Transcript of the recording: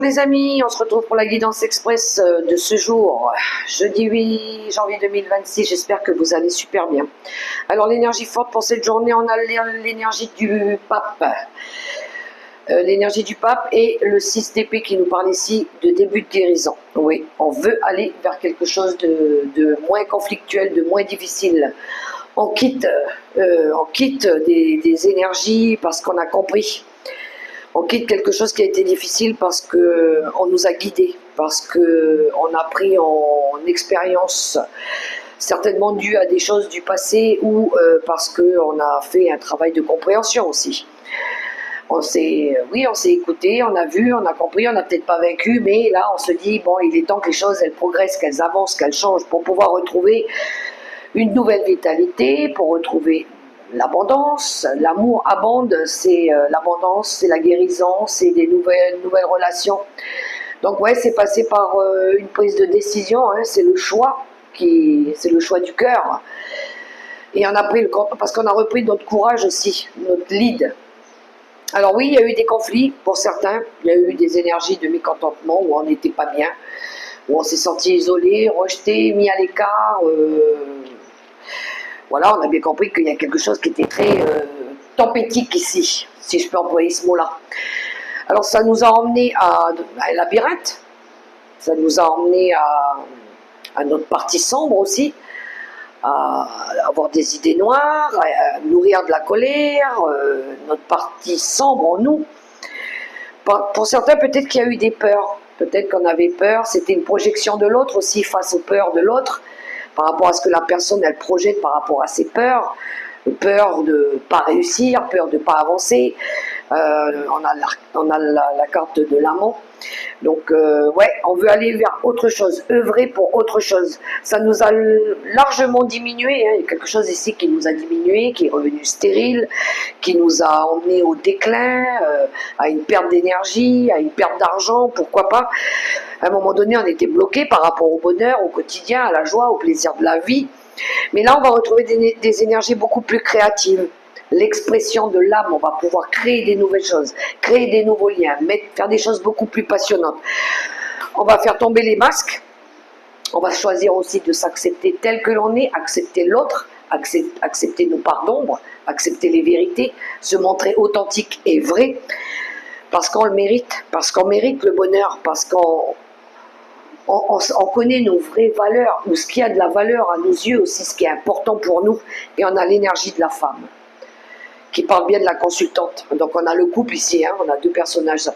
Les amis, on se retrouve pour la guidance express de ce jour, jeudi 8 janvier 2026, j'espère que vous allez super bien. Alors l'énergie forte pour cette journée, on a l'énergie du pape. L'énergie du pape et le 6 d'épée qui nous parle ici de début de guérison. Oui, on veut aller vers quelque chose de moins conflictuel, de moins difficile. On quitte des énergies parce qu'on a compris. On quitte quelque chose qui a été difficile parce qu'on nous a guidés, parce qu'on a pris en expérience, certainement dû à des choses du passé ou parce qu'on a fait un travail de compréhension aussi. On s'est écouté, on a vu, on a compris, on n'a peut-être pas vaincu, mais là on se dit, bon, il est temps que les choses elles progressent, qu'elles avancent, qu'elles changent pour pouvoir retrouver une nouvelle vitalité, pour retrouver l'abondance. L'amour abonde, c'est l'abondance, c'est la guérison, c'est des nouvelles relations. Donc ouais, c'est passé par une prise de décision, hein, c'est le choix c'est le choix du cœur. Et on a pris parce qu'on a repris notre courage aussi, notre lead. Alors oui, il y a eu des conflits pour certains, il y a eu des énergies de mécontentement où on n'était pas bien, où on s'est senti isolé, rejeté, mis à l'écart. Voilà, on a bien compris qu'il y a quelque chose qui était très tempétique ici, si je peux employer ce mot-là. Alors ça nous a emmené à un labyrinthe, ça nous a emmené à notre partie sombre aussi, à avoir des idées noires, à nourrir de la colère, notre partie sombre en nous. Pour certains, peut-être qu'il y a eu des peurs, peut-être qu'on avait peur, c'était une projection de l'autre aussi face aux peurs de l'autre, par rapport à ce que la personne elle projette par rapport à ses peurs, peur de ne pas réussir, peur de ne pas avancer. On a la carte de l'amant. Donc ouais, on veut aller vers autre chose, œuvrer pour autre chose. Ça nous a largement diminué, hein. Il y a quelque chose ici qui nous a diminué, qui est revenu stérile, qui nous a emmené au déclin, à une perte d'énergie, à une perte d'argent, pourquoi pas. À un moment donné, on était bloqué par rapport au bonheur, au quotidien, à la joie, au plaisir de la vie. Mais là, on va retrouver des énergies beaucoup plus créatives. L'expression de l'âme, on va pouvoir créer des nouvelles choses, créer des nouveaux liens, faire des choses beaucoup plus passionnantes. On va faire tomber les masques, on va choisir aussi de s'accepter tel que l'on est, accepter l'autre, accepter nos parts d'ombre, accepter les vérités, se montrer authentique et vrai, parce qu'on le mérite, parce qu'on mérite le bonheur, parce qu'on connaît nos vraies valeurs, ou ce qui a de la valeur à nos yeux aussi, ce qui est important pour nous, et on a l'énergie de la femme qui parle bien de la consultante. Donc on a le couple ici, hein, on a deux personnages.